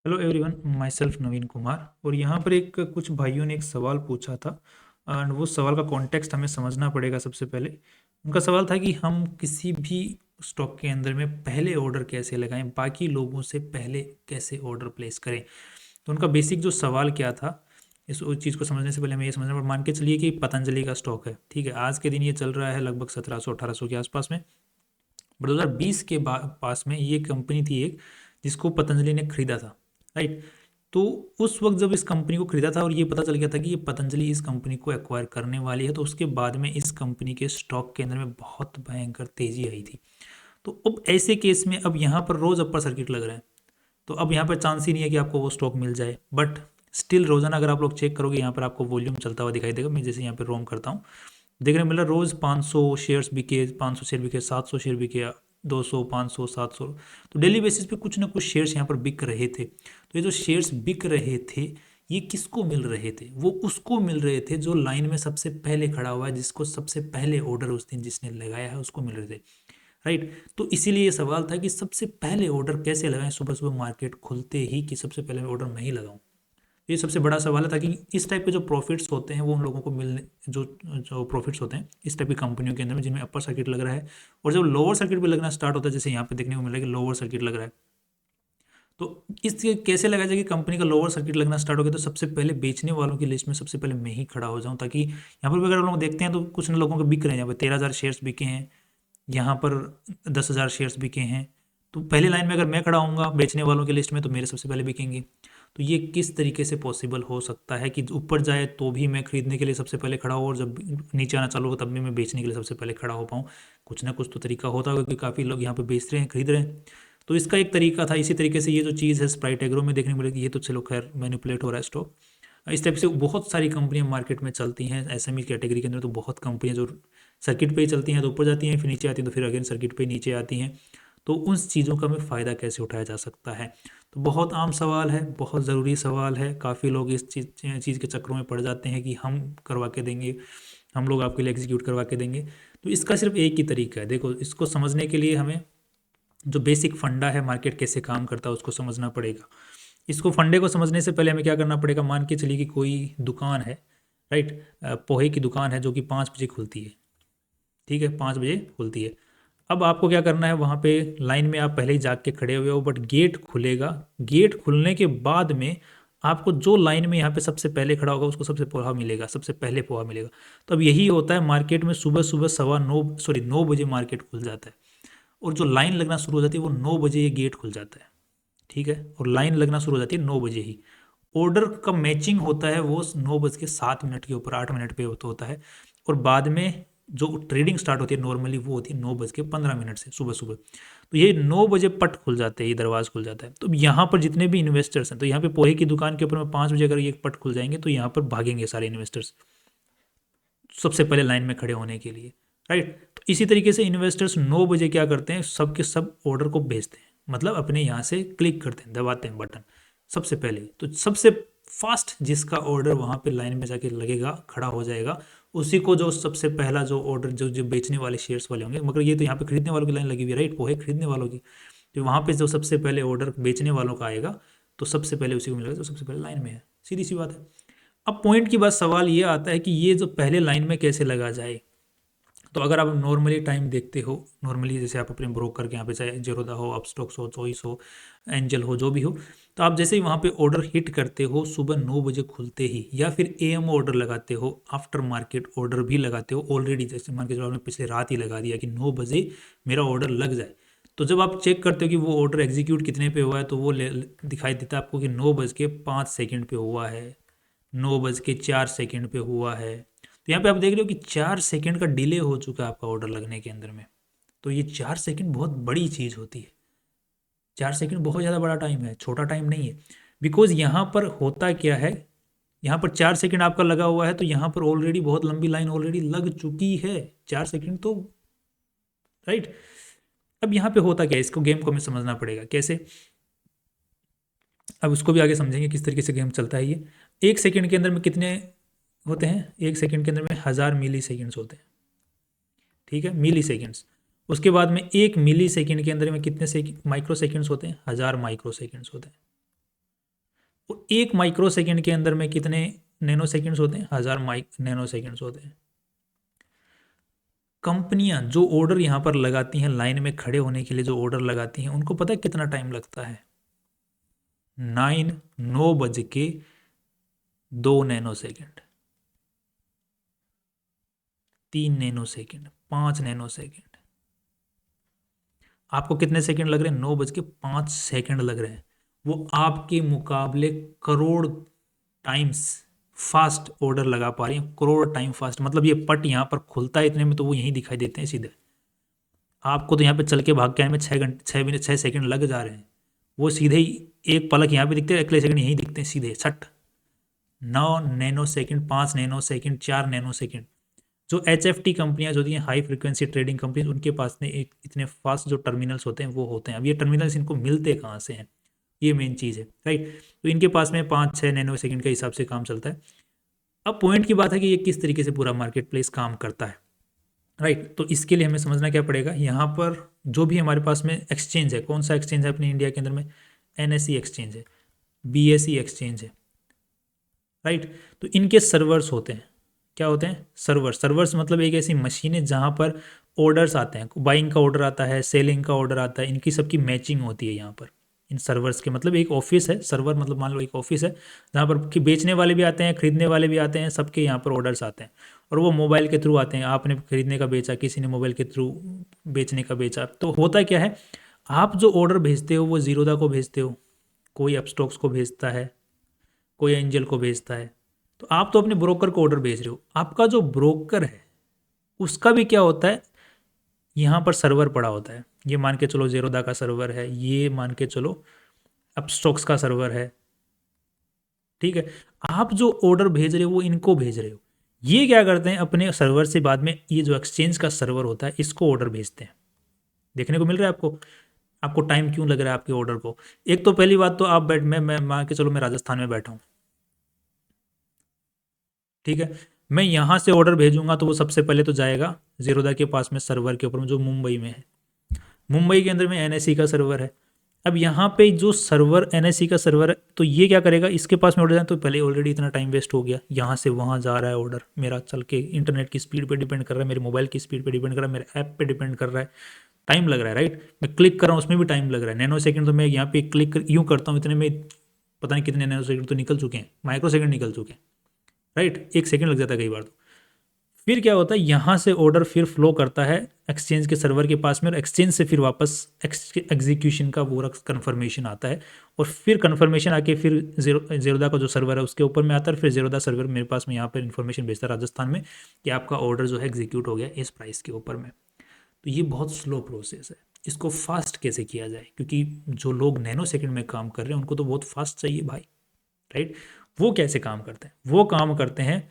Hello everyone, my self नवीन कुमार। और यहाँ पर एक कुछ भाइयों ने एक सवाल पूछा था एंड वो सवाल का कॉन्टेक्स्ट हमें समझना पड़ेगा। सबसे पहले उनका सवाल था कि हम किसी भी स्टॉक के अंदर में पहले ऑर्डर कैसे लगाएं, बाकी लोगों से पहले कैसे ऑर्डर प्लेस करें। तो उनका बेसिक जो सवाल क्या था, इस चीज़ को समझने से पहले हमें ये समझना पड़ेगा। मान के चलिए कि पतंजलि का स्टॉक है, ठीक है। आज के दिन ये चल रहा है लगभग 1700-1800 के आसपास में। बट 2020 के पास में ये कंपनी थी एक, जिसको पतंजलि ने खरीदा था, राइट। तो उस वक्त जब इस कंपनी को खरीदा था और ये पता चल गया था कि ये पतंजलि इस कंपनी को एक्वायर करने वाली है, तो उसके बाद में इस कंपनी के स्टॉक के अंदर में बहुत भयंकर तेजी आई थी। तो अब ऐसे केस में अब यहाँ पर रोज़ अपर सर्किट लग रहा है, तो अब यहाँ पर चांस ही नहीं है कि आपको वो स्टॉक मिल जाए। बट स्टिल रोजाना अगर आप लोग चेक करोगे, यहाँ पर आपको वॉल्यूम चलता हुआ दिखाई देगा। मैं जैसे यहाँ पे रोम करता हूँ, देखने मिल रहा है रोज़ 500 शेयर्स बिके, 500 शेयर बिके, 700 शेयर बिके, 200, 500, 700। तो डेली बेसिस पे कुछ ना कुछ शेयर्स यहाँ पर बिक रहे थे। तो ये जो शेयर्स बिक रहे थे, ये किसको मिल रहे थे? वो उसको मिल रहे थे जो लाइन में सबसे पहले खड़ा हुआ है, जिसको सबसे पहले ऑर्डर उस दिन जिसने लगाया है उसको मिल रहे थे, राइट। तो इसीलिए ये सवाल था कि सबसे पहले ऑर्डर कैसे लगाएं सुबह सुबह मार्केट खुलते ही, कि सबसे पहले ऑर्डर नहीं लगाऊं। ये सबसे बड़ा सवाल है, ताकि इस टाइप के जो प्रॉफिट्स होते हैं वो उन लोगों को मिलने, जो जो प्रॉफिट्स होते हैं इस टाइप की कंपनियों के अंदर में जिनमें अपर सर्किट लग रहा है, और जब लोअर सर्किट भी लगना स्टार्ट होता है, जैसे यहाँ पे देखने को मिल रहा है कि लोअर सर्किट लग रहा है। तो इस कैसे लगाया जाए कि कंपनी का लोअर सर्किट लगना स्टार्ट हो गया तो सबसे पहले बेचने वालों की लिस्ट में सबसे पहले मैं ही खड़ा हो जाऊं, ताकि यहाँ पर भी अगर लोग देखते हैं तो कुछ न लोगों के बिक रहे हैं। यहाँ पर 13,000 शेयर्स बिके हैं, यहाँ पर 10,000 शेयर्स बिके हैं। तो पहले लाइन में अगर मैं खड़ा होऊंगा बेचने वालों की लिस्ट में, तो मेरे सबसे पहले बिकेंगे। तो ये किस तरीके से पॉसिबल हो सकता है कि ऊपर जाए तो भी मैं खरीदने के लिए सबसे पहले खड़ा हूँ, और जब नीचे आना चालू हो तब भी मैं बेचने के लिए सबसे पहले खड़ा हो पाऊँ? कुछ ना कुछ तो तरीका होता होगा, क्योंकि काफ़ी लोग यहाँ पे बेच रहे हैं, खरीद रहे हैं। तो इसका एक तरीका था। इसी तरीके से ये जो चीज़ है स्प्राइट एग्रो में देखने को मिलेगी, ये तो चलो खैर मैनिपुलेट हो रहा है स्टॉक। इस टाइप से बहुत सारी कंपनियां मार्केट में चलती हैं। एसएमई कैटेगरी के अंदर तो बहुत कंपनियां जो सर्किट पे ही चलती हैं, तो ऊपर जाती हैं, फिर नीचे आती हैं, तो फिर अगेन सर्किट पे नीचे आती हैं। तो उन चीज़ों का हमें फ़ायदा कैसे उठाया जा सकता है? तो बहुत आम सवाल है, बहुत ज़रूरी सवाल है। काफ़ी लोग इस चीज़ के चक्रों में पड़ जाते हैं कि हम करवा के देंगे, हम लोग आपके लिए एग्जीक्यूट करवा के देंगे। तो इसका सिर्फ एक ही तरीका है। देखो, इसको समझने के लिए हमें जो बेसिक फंडा है मार्केट कैसे काम करता है उसको समझना पड़ेगा। इसको फंडे को समझने से पहले हमें क्या करना पड़ेगा? मान के चलिए कि कोई दुकान है, राइट। पोहे की दुकान है जो कि 5 बजे खुलती है, ठीक है, 5 बजे खुलती है। अब आपको क्या करना है? वहाँ पे लाइन में आप पहले ही जाग के खड़े हुए हो, बट गेट खुलेगा। गेट खुलने के बाद में आपको जो लाइन में यहाँ पे सबसे पहले खड़ा होगा उसको सबसे पोहा मिलेगा, सबसे पहले पोहा मिलेगा। तो अब यही होता है मार्केट में, सुबह सुबह 9 बजे मार्केट खुल जाता है, और जो लाइन लगना शुरू हो जाती है वो 9 बजे ये गेट खुल जाता है, ठीक है। और लाइन लगना शुरू हो जाती है 9 बजे ही। ऑर्डर का मैचिंग होता है वो 9 बज के 7 मिनट के ऊपर 8 मिनट पे होता है। और बाद में जो ट्रेडिंग स्टार्ट होती है नॉर्मली वो होती है 9 बज के 15 मिनट से सुबह सुबह। तो ये 9 बजे पट खुल जाते हैं, ये दरवाज़ा खुल जाता है। तो यहाँ पर जितने भी इन्वेस्टर्स हैं, तो यहाँ पे पोहे की दुकान के ऊपर में 5 बजे अगर ये पट खुल जाएंगे तो यहाँ पर भागेंगे सारे इन्वेस्टर्स सबसे पहले लाइन में खड़े होने के लिए, राइट। तो इसी तरीके से इन्वेस्टर्स 9 बजे क्या करते हैं? सब के सब ऑर्डर को भेजते हैं, मतलब अपने यहाँ से क्लिक करते हैं, दबाते हैं बटन सबसे पहले। तो सबसे फास्ट जिसका ऑर्डर वहाँ पे लाइन में जाके लगेगा, खड़ा हो जाएगा, उसी को जो सबसे पहला जो ऑर्डर जो जो बेचने वाले शेयर्स वाले होंगे, मगर ये तो यहाँ पे खरीदने वालों की लाइन लगी हुई है, राइट, पोहे खरीदने वालों की। तो वहाँ पे जो सबसे पहले ऑर्डर बेचने वालों का आएगा तो सबसे पहले उसी को मिलेगा जो सबसे पहले लाइन में है। सीधी सी बात है। अब पॉइंट की बात, सवाल ये आता है कि ये जो पहले लाइन में कैसे लगा जाए। तो अगर आप नॉर्मली टाइम देखते हो, नॉर्मली जैसे आप अपने ब्रोकर के यहाँ पे, चाहे जेरोदा हो, अपस्टॉक्स हो, चॉइस हो, एंजल हो, जो भी हो, तो आप जैसे ही वहाँ पे ऑर्डर हिट करते हो सुबह 9 बजे खुलते ही, या फिर एएम ऑर्डर लगाते हो, आफ्टर मार्केट ऑर्डर भी लगाते हो ऑलरेडी, जैसे मान के चलो आपने पिछले रात ही लगा दिया कि 9 बजे मेरा ऑर्डर लग जाए। तो जब आप चेक करते हो कि वो ऑर्डर एग्जीक्यूट कितने पे हुआ है, तो वो दिखाई देता है आपको कि 9 बज के 5 सेकेंड पे हुआ है, 9 बज के 4 सेकेंड पे हुआ है। तो यहाँ पे आप देख रहे हो कि 4 सेकेंड का डिले हो चुका है आपका ऑर्डर लगने के अंदर में। तो ये 4 सेकेंड बहुत बड़ी चीज़ होती है। 4 सेकेंड बहुत ज़्यादा बड़ा टाइम है, छोटा टाइम नहीं है। बिकॉज यहाँ पर होता क्या है, यहाँ पर 4 सेकेंड आपका लगा हुआ है, तो यहाँ पर ऑलरेडी बहुत लंबी लाइन ऑलरेडी लग चुकी है। 4 सेकेंड तो, राइट। अब यहाँ पे होता क्या है, इसको गेम को हमें समझना पड़ेगा कैसे। अब उसको भी आगे समझेंगे किस तरीके से गेम चलता है ये। 1 सेकेंड के अंदर में कितने होते हैं? 1 सेकेंड के अंदर में 1000 मिली सेकेंड्स होते हैं, ठीक है, मिली सेकेंड्स। उसके बाद में 1 मिली सेकेंड के अंदर में कितने माइक्रो सेकेंड्स होते हैं? 1000 माइक्रो सेकेंड्स होते हैं। वो 1 माइक्रो सेकेंड के अंदर में कितने नैनो सेकेंड्स होते हैं? 1000 नैनो सेकेंड्स होते हैं। कंपनियां जो ऑर्डर यहाँ पर लगाती हैं, लाइन में खड़े होने के लिए जो ऑर्डर लगाती हैं, उनको पता है कितना टाइम लगता है? 9 बज के 2 nano second, 3 nano second, 5 nano second. आपको कितने सेकेंड लग रहे हैं? 9 बज के 5 सेकेंड लग रहे हैं। वो आपके मुकाबले करोड़ टाइम्स फास्ट ऑर्डर लगा पा रही है, करोड़ टाइम फास्ट। मतलब ये पट यहाँ पर खुलता है इतने में, तो वो यहीं दिखाई देते हैं सीधे। आपको तो यहाँ पे चल के भाग के आने में 6 मिनट 6 सेकेंड लग जा रहे हैं, वो सीधे ही एक पलक यहाँ पे दिखते हैं, अगले सेकंड यहीं दिखते हैं सीधे छट। 9 nano second, 5 nano second, 4 nano second. जो HFT कंपनियां जो होती हैं, हाई फ्रिक्वेंसी ट्रेडिंग कंपनीज, उनके पास में एक इतने फास्ट जो टर्मिनल्स होते हैं वो होते हैं। अब ये टर्मिनल्स इनको मिलते कहाँ से हैं, ये मेन चीज़ है, राइट। तो इनके पास में 5-6 नैनो सेकेंड के हिसाब से काम चलता है। अब पॉइंट की बात है कि ये किस तरीके से पूरा मार्केट प्लेस काम करता है, राइट। तो इसके लिए हमें समझना क्या पड़ेगा, यहाँ पर जो भी हमारे पास में एक्सचेंज है, कौन सा एक्सचेंज है अपने इंडिया के अंदर में? NSE एक्सचेंज है, BSE एक्सचेंज है, राइट। तो इनके सर्वर्स होते हैं, क्या होते हैं? सर्वर्स मतलब एक ऐसी मशीन है जहाँ पर ऑर्डर्स आते हैं, बाइंग का ऑर्डर आता है, सेलिंग का ऑर्डर आता है, इनकी सबकी मैचिंग होती है यहाँ पर। इन सर्वर्स के मतलब एक ऑफिस है, सर्वर मतलब मान लो एक ऑफिस है जहाँ पर कि बेचने वाले भी आते हैं, खरीदने वाले भी आते हैं, सबके यहाँ पर ऑर्डर्स आते हैं। और वो मोबाइल के थ्रू आते हैं, आपने खरीदने का बेचा, किसी ने मोबाइल के थ्रू बेचने का बेचा। तो होता क्या है, आप जो ऑर्डर भेजते हो वो जीरोधा को भेजते हो, कोई अपस्टॉक्स को भेजता है, कोई एंजल को भेजता है। तो आप तो अपने ब्रोकर को ऑर्डर भेज रहे हो, आपका जो ब्रोकर है उसका भी क्या होता है, यहाँ पर सर्वर पड़ा होता है। ये मान के चलो जीरोधा का सर्वर है, ये मान के चलो अपस्टॉक्स का सर्वर है, ठीक है। आप जो ऑर्डर भेज रहे हो वो इनको भेज रहे हो, ये क्या करते हैं अपने सर्वर से बाद में ये जो एक्सचेंज का सर्वर होता है इसको ऑर्डर भेजते हैं। देखने को मिल रहा है आपको? आपको टाइम क्यों लग रहा है आपके ऑर्डर को? एक तो पहली बात तो आप मैं मान के चलो मैं राजस्थान में बैठा हूँ, ठीक है। मैं यहाँ से ऑर्डर भेजूंगा तो वो सबसे पहले तो जाएगा जीरोधा के पास में सर्वर के ऊपर में, जो मुंबई में है। मुंबई के अंदर में NSE का सर्वर है। अब यहाँ पे जो सर्वर NSE का सर्वर है, तो ये क्या करेगा, इसके पास में ऑर्डर जाए तो पहले ऑलरेडी इतना टाइम वेस्ट हो गया, यहाँ से वहाँ जा रहा है ऑर्डर, मेरा चल के इंटरनेट की स्पीड पे डिपेंड कर रहा है, मेरे मोबाइल की स्पीड पे डिपेंड कर रहा है, मेरे ऐप पे डिपेंड कर रहा है, टाइम लग रहा है, राइट। मैं क्लिक कर रहा हूँ उसमें भी टाइम लग रहा है, नैनो सेकंड। तो मैं यहाँ पे क्लिक यूँ करता हूँ, इतने में पता नहीं कितने नैनो सेकंड तो निकल चुके हैं, माइक्रो सेकंड निकल चुके हैं, राइट। 1 सेकंड लग जाता है कई बार। तो फिर क्या होता है, यहाँ से ऑर्डर फिर फ्लो करता है एक्सचेंज के सर्वर के पास में, और एक्सचेंज से फिर वापस एग्जीक्यूशन का पूरा कन्फर्मेशन आता है, और फिर कन्फर्मेशन आके फिर जीरोधा का जो सर्वर है उसके ऊपर में आता है। फिर जीरोधा सर्वर मेरे पास में यहाँ पर इन्फॉर्मेशन भेजता है राजस्थान में कि आपका ऑर्डर जो है एग्जीक्यूट हो गया इस प्राइस के ऊपर में। तो ये बहुत स्लो प्रोसेस है, इसको फास्ट कैसे किया जाए, क्योंकि जो लोग नैनो सेकेंड में काम कर रहे हैं उनको तो बहुत फास्ट चाहिए भाई, राइट। वो कैसे काम करते हैं? वो काम करते हैं,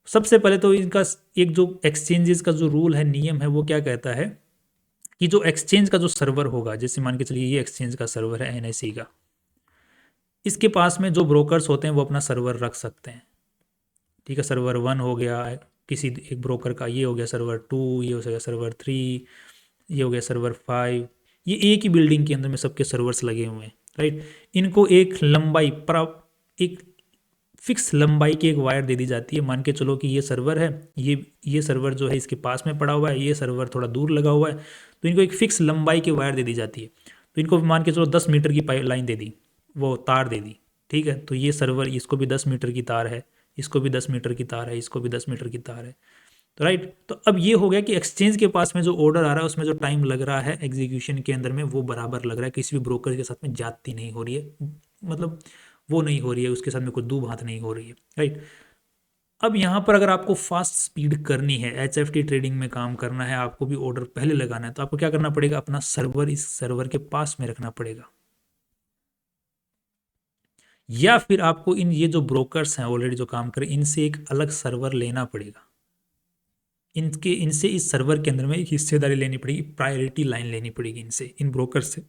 सबसे पहले तो इनका एक जो एक्सचेंजेस का जो रूल है, नियम है, वो क्या कहता है कि जो एक्सचेंज का जो सर्वर होगा, जैसे मान के चलिए ये एक्सचेंज का सर्वर है NSE का, इसके पास में जो ब्रोकर्स होते हैं वो अपना सर्वर रख सकते हैं, ठीक है। सर्वर 1 हो गया किसी एक ब्रोकर का, ये हो गया सर्वर 2, ये हो गया सर्वर 3, ये हो गया सर्वर 5। ये एक ही बिल्डिंग के अंदर में सबके सर्वर्स लगे हुए हैं, राइट। इनको एक लंबाई पर एक फिक्स लंबाई की एक वायर दे दी जाती है। मान के चलो कि ये सर्वर है, ये सर्वर जो है इसके पास में पड़ा हुआ है, ये सर्वर थोड़ा दूर लगा हुआ है, तो इनको एक फिक्स लंबाई की वायर दे दी जाती है। तो इनको मान के चलो 10 मीटर की पाइप लाइन दे दी, वो तार दे दी, ठीक है। तो ये सर्वर, इसको भी 10 मीटर की तार है, इसको भी 10 मीटर की तार है, इसको भी 10 मीटर की तार है, तो राइट। तो अब ये हो गया कि एक्सचेंज के पास में जो ऑर्डर आ रहा है उसमें जो टाइम लग रहा है एग्जीक्यूशन के अंदर में, वो बराबर लग रहा है, किसी भी ब्रोकर के साथ में जाती नहीं हो रही है, मतलब वो नहीं हो रही है, उसके साथ में कोई दूब हाथ नहीं हो रही है, राइट। अब यहाँ पर अगर आपको फास्ट स्पीड करनी है, HFT ट्रेडिंग में काम करना है, आपको भी ऑर्डर पहले लगाना है, तो आपको क्या करना पड़ेगा, अपना सर्वर इस सर्वर के पास में रखना पड़ेगा, या फिर आपको इन ये जो ब्रोकर्स हैं ऑलरेडी जो काम करें, इनसे एक अलग सर्वर लेना पड़ेगा, इनसे इस सर्वर के अंदर में एक हिस्सेदारी लेनी पड़ेगी, प्रायोरिटी लाइन लेनी पड़ेगी इनसे, इन ब्रोकर से,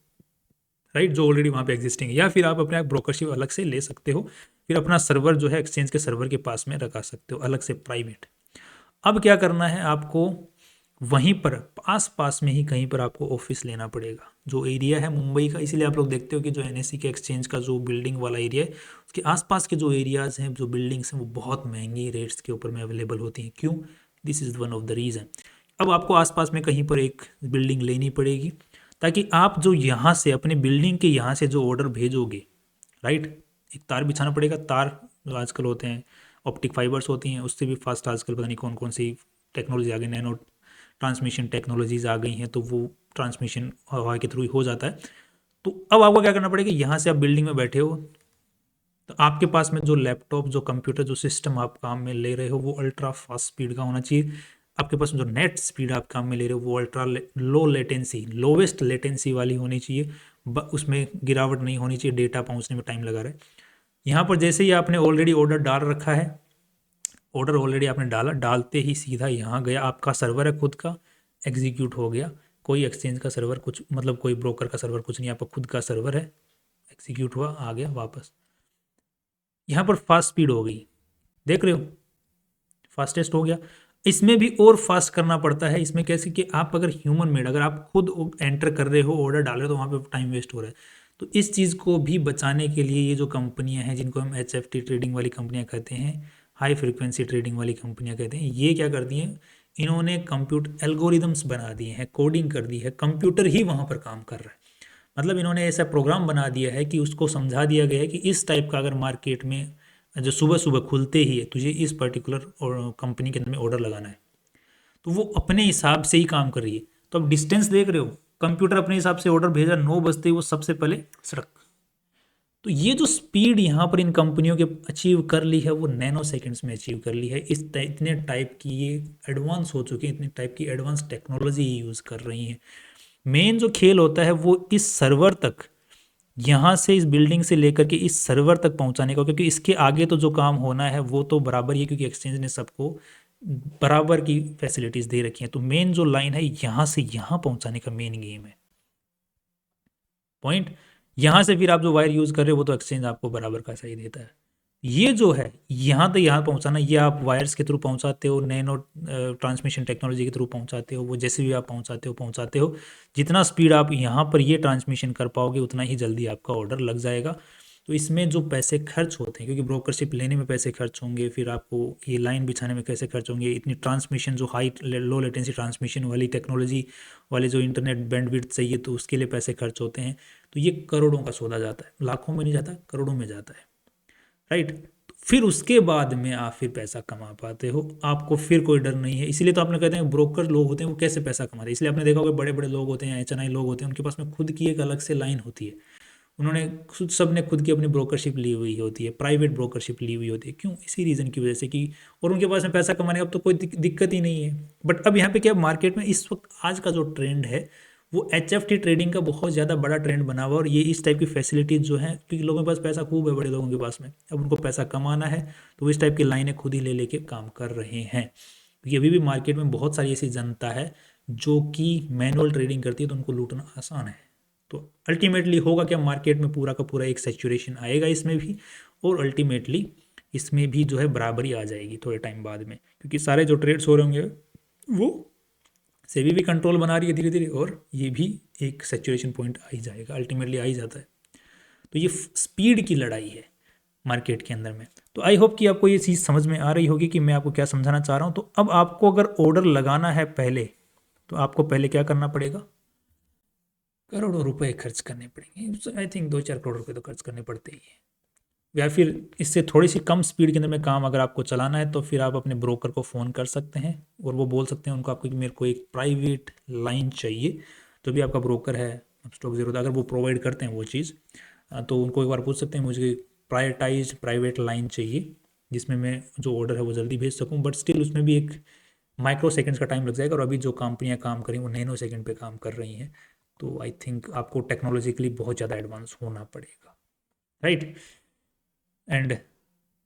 राइट, जो ऑलरेडी वहाँ पे एग्जिस्टिंग है। या फिर आप अपने ब्रोकरशिप अलग से ले सकते हो, फिर अपना सर्वर जो है एक्सचेंज के सर्वर के पास में रखा सकते हो अलग से प्राइवेट। अब क्या करना है आपको, वहीं पर आस पास में ही कहीं पर आपको ऑफिस लेना पड़ेगा। जो एरिया है मुंबई का, इसीलिए आप लोग देखते हो कि जो एनएससी के एक्सचेंज का जो बिल्डिंग वाला एरिया है उसके आसपास के जो एरियाज हैं, जो बिल्डिंग्स हैं, वो बहुत महंगी रेट्स के ऊपर में अवेलेबल होती हैं। क्यों? This is one of the reason. अब आपको आसपास में कहीं पर एक बिल्डिंग लेनी पड़ेगी, ताकि आप जो यहाँ से अपने बिल्डिंग के यहाँ से जो ऑर्डर भेजोगे, राइट, एक तार बिछाना पड़ेगा। तार जो आजकल होते हैं ऑप्टिक फाइबर्स होती हैं, उससे भी फास्ट आजकल पता नहीं कौन कौन सी टेक्नोलॉजी आ गई, नैनो ट्रांसमिशन टेक्नोलॉजीज आ गई हैं, तो वो ट्रांसमिशन हवा के थ्रू ही हो जाता है। तो अब आपको क्या करना पड़ेगा, यहाँ से आप बिल्डिंग में बैठे हो तो आपके पास में जो लैपटॉप, जो कंप्यूटर, जो सिस्टम आप काम में ले रहे हो वो अल्ट्रा फास्ट स्पीड का होना चाहिए। आपके पास जो नेट स्पीड आप काम में ले रहे हो वो ultra low latency, lowest latency वाली होनी चाहिए। उसमें गिरावट नहीं होनी चाहिए, डेटा पहुंचने में टाइम लगा रहा है। यहाँ पर जैसे ही आपने ऑलरेडी ऑर्डर डाल रखा है, ऑर्डर ऑलरेडी आपने डाला, डालते ही सीधा यहाँ गया, आपका सर्वर है खुद का, एग्जीक्यूट हो गया। कोई एक्सचेंज का सर्वर कुछ, मतलब कोई ब्रोकर का सर्वर कुछ नहीं, आपका खुद का सर्वर है, एग्जीक्यूट हुआ, आ गया वापस। यहाँ पर फास्ट स्पीड हो गई, देख रहे हो, फास्टेस्ट हो गया। इसमें भी और फास्ट करना पड़ता है। इसमें कैसे कि आप अगर ह्यूमन मेड, अगर आप खुद एंटर कर रहे हो, ऑर्डर डाल रहे हो, तो वहाँ पे टाइम वेस्ट हो रहा है। तो इस चीज़ को भी बचाने के लिए ये जो कंपनियां हैं, जिनको हम HFT ट्रेडिंग वाली कंपनियां कहते हैं, हाई फ्रिक्वेंसी ट्रेडिंग वाली कंपनियां कहते हैं, ये क्या करती हैं, इन्होंने कंप्यूटर एल्गोरिदम्स बना दिए हैं, कोडिंग कर दी है, कंप्यूटर ही वहाँ पर काम कर रहा है। मतलब इन्होंने ऐसा प्रोग्राम बना दिया है कि उसको समझा दिया गया है कि इस टाइप का अगर मार्केट में जो सुबह सुबह खुलते ही है तुझे इस पर्टिकुलर कंपनी के अंदर में ऑर्डर लगाना है, तो वो अपने हिसाब से ही काम कर रही है। तो अब डिस्टेंस देख रहे हो, कंप्यूटर अपने हिसाब से ऑर्डर भेजा, 9 बजते ही वो सबसे पहले सड़क। तो ये जो स्पीड यहाँ पर इन कंपनियों के अचीव कर ली है वो नैनो सेकंड्स में अचीव कर ली है। इतने टाइप की ये एडवांस हो चुके हैं, इतने टाइप की एडवांस टेक्नोलॉजी यूज़ कर रही हैं। मेन जो खेल होता है वो इस सर्वर तक, यहाँ से इस बिल्डिंग से लेकर के इस सर्वर तक पहुँचाने का, क्योंकि इसके आगे तो जो काम होना है वो तो बराबर ही है, क्योंकि एक्सचेंज ने सबको बराबर की फैसिलिटीज़ दे रखी हैं। तो मेन जो लाइन है यहाँ से यहाँ पहुँचाने का मेन गेम है पॉइंट। यहाँ से फिर आप जो वायर यूज़ कर रहे हो वो तो एक्सचेंज आपको बराबर का सही देता है। ये जो है यहाँ तो यहाँ पहुँचाना, ये आप वायर्स के थ्रू पहुँचाते हो, नैनो ट्रांसमिशन टेक्नोलॉजी के थ्रू पहुँचाते हो, वो जैसे भी आप पहुँचाते हो, जितना स्पीड आप यहाँ पर ये ट्रांसमिशन कर पाओगे उतना ही जल्दी आपका ऑर्डर लग जाएगा। तो इसमें जो पैसे खर्च होते हैं, क्योंकि ब्रोकरशिप लेने में पैसे खर्च होंगे, फिर आपको ये लाइन बिछाने में कैसे खर्च होंगे, इतनी ट्रांसमिशन जो हाई लो लेटेंसी ट्रांसमिशन वाली टेक्नोलॉजी वाले जो इंटरनेट बैंडविड्थ चाहिए, तो उसके लिए पैसे खर्च होते हैं। तो ये करोड़ों का सौदा जाता है, लाखों में नहीं जाता, करोड़ों में जाता है, राइट। फिर उसके बाद में आप फिर पैसा कमा पाते हो, आपको फिर कोई डर नहीं है। इसीलिए तो आपने कहते हैं ब्रोकर लोग होते हैं वो कैसे पैसा कमाते हैं। इसलिए आपने देखा होगा बड़े बड़े लोग होते हैं, HNI लोग होते हैं, उनके पास में खुद की एक अलग से लाइन होती है। उन्होंने खुद, सब ने खुद की अपनी ब्रोकरशिप ली हुई होती है, प्राइवेट ब्रोकरशिप ली हुई होती है। क्यों? इसी रीज़न की वजह से कि, और उनके पास में पैसा कमाने का अब तो कोई दिक्कत ही नहीं है। बट अब यहाँ पे क्या, मार्केट में इस वक्त आज का जो ट्रेंड है वो HFT ट्रेडिंग का बहुत ज़्यादा बड़ा ट्रेंड बना हुआ। और ये इस टाइप की फैसिलिटीज़ जो है, क्योंकि लोगों के पास पैसा खूब है, बड़े लोगों के पास में, अब उनको पैसा कमाना है, तो वो इस टाइप की लाइनें खुद ही ले लेके काम कर रहे हैं। क्योंकि अभी भी मार्केट में बहुत सारी ऐसी जनता है जो कि मैनुअल ट्रेडिंग करती है, तो उनको लूटना आसान है। तो अल्टीमेटली होगा क्या, मार्केट में पूरा का पूरा एक सैचुरेशन आएगा इसमें भी, और अल्टीमेटली इसमें भी जो है बराबरी आ जाएगी थोड़े टाइम बाद में, क्योंकि सारे जो ट्रेड्स हो रहे होंगे वो सेबी भी कंट्रोल बना रही है धीरे धीरे, और ये भी एक सैचुरेशन पॉइंट आ ही जाएगा, अल्टीमेटली आ ही जाता है। तो ये स्पीड की लड़ाई है मार्केट के अंदर में। तो आई होप कि आपको ये चीज़ समझ में आ रही होगी कि मैं आपको क्या समझाना चाह रहा हूँ। तो अब आपको अगर ऑर्डर लगाना है पहले, तो आपको पहले क्या करना पड़ेगा, करोड़ों रुपए खर्च करने पड़ेंगे। आई थिंक 2-4 करोड़ रुपए तो खर्च करने पड़ते ही हैं। या फिर इससे थोड़ी सी कम स्पीड के अंदर में काम अगर आपको चलाना है, तो फिर आप अपने ब्रोकर को फ़ोन कर सकते हैं और वो बोल सकते हैं उनको आपको कि मेरे को एक प्राइवेट लाइन चाहिए। जो भी आपका ब्रोकर है, स्टॉक जीरो, अगर वो प्रोवाइड करते हैं वो चीज़, तो उनको एक बार पूछ सकते हैं मुझे प्रायोरिटाइज प्राइवेट लाइन चाहिए, जिसमें मैं जो ऑर्डर है वो जल्दी भेज सकूँ। बट स्टिल उसमें भी एक माइक्रो सेकेंड्स का टाइम लग जाएगा, और अभी जो कंपनियाँ काम करें वो नैनो सेकेंड पे काम कर रही हैं। तो आई थिंक आपको टेक्नोलॉजिकली बहुत ज़्यादा एडवांस होना पड़ेगा, राइट। एंड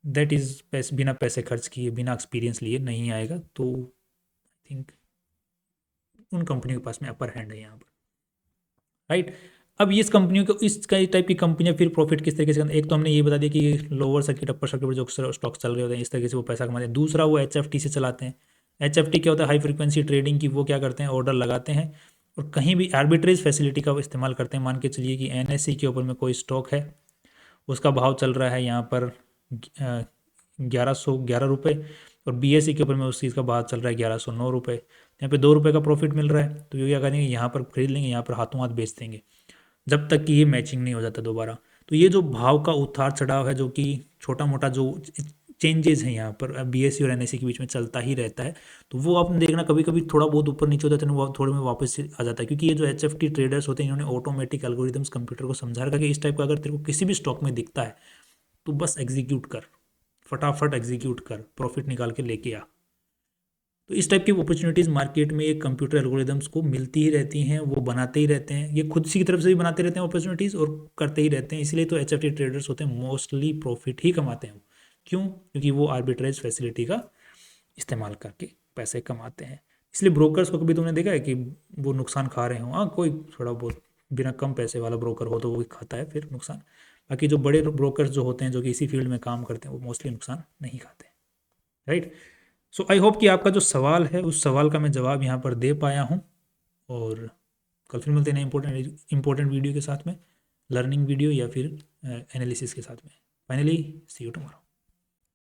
दैट इज़ बिना पैसे खर्च किए, बिना एक्सपीरियंस लिए नहीं आएगा। तो आई थिंक उन कंपनियों के पास में अपर हैंड है यहाँ पर, राइट। अब इस कंपनियों को, इस टाइप की कंपनियां फिर प्रॉफिट किस तरीके से, एक तो हमने ये बता दिया कि लोअर सर्किट अपर सर्किट पर जो स्टॉक्स चल रहे होते हैं इस तरीके से वो पैसा कमाते हैं। दूसरा वो HFT से चलाते हैं, HFT क्या होता है, हाई फ्रीक्वेंसी ट्रेडिंग की, वो क्या करते हैं, ऑर्डर लगाते हैं और कहीं भी आर्बिट्रेज फैसिलिटी का इस्तेमाल करते हैं। मान के चलिए कि NSE के ऊपर में कोई स्टॉक है, उसका भाव चल रहा है यहाँ पर 1111 रुपये, और BSE के ऊपर में उस चीज़ का भाव चल रहा है 1109 रुपये। यहाँ पे 2 रुपये का प्रॉफिट मिल रहा है, तो ये क्या करेंगे, यहाँ पर खरीद लेंगे, यहाँ पर हाथों हाथ बेच देंगे, जब तक कि ये मैचिंग नहीं हो जाता दोबारा। तो ये जो भाव का उतार चढ़ाव है, जो कि छोटा मोटा जो चेंजेस हैं यहाँ पर BSE और NSE के बीच में चलता ही रहता है, तो वो आपने देखना कभी कभी थोड़ा बहुत ऊपर नीचे हो जाता है, वो थोड़े में वापस से आ जाता है, क्योंकि ये जो HFT ट्रेडर्स होते हैं, इन्होंने ऑटोमेटिक एल्गोरिदम्स कंप्यूटर को समझा रखा कि इस टाइप का अगर तेरे को किसी भी स्टॉक में दिखता है तो बस एग्जीक्यूट कर, फटाफट एग्जीक्यूट कर, प्रॉफिट निकाल के लेके आ। तो इस टाइप की अपॉर्चुनिटीज़ मार्केट में एक कंप्यूटर एल्गोरिदम्स को मिलती ही रहती हैं, वो बनाते ही रहते हैं, ये खुद सी की तरफ से भी बनाते रहते हैं अपॉर्चुनिटीज़ और करते ही रहते हैं। इसलिए तो HFT ट्रेडर्स होते हैं मोस्टली प्रॉफिट ही कमाते हैं। क्यों? क्योंकि वो आर्बिट्रेज फैसिलिटी का इस्तेमाल करके पैसे कमाते हैं। इसलिए ब्रोकर्स को कभी तुमने देखा है कि वो नुकसान खा रहे हो? हाँ, कोई थोड़ा बहुत बिना कम पैसे वाला ब्रोकर हो तो वो खाता है फिर नुकसान। बाकी जो बड़े ब्रोकर्स जो होते हैं, जो कि इसी फील्ड में काम करते हैं, वो मोस्टली नुकसान नहीं खाते, राइट। सो आई होप कि आपका जो सवाल है उस सवाल का मैं जवाब यहाँ पर दे पाया हूँ, और कल फिर मिलते हैं इंपॉर्टेंट वीडियो के साथ में, लर्निंग वीडियो या फिर एनालिसिस के साथ में। Finally see you tomorrow.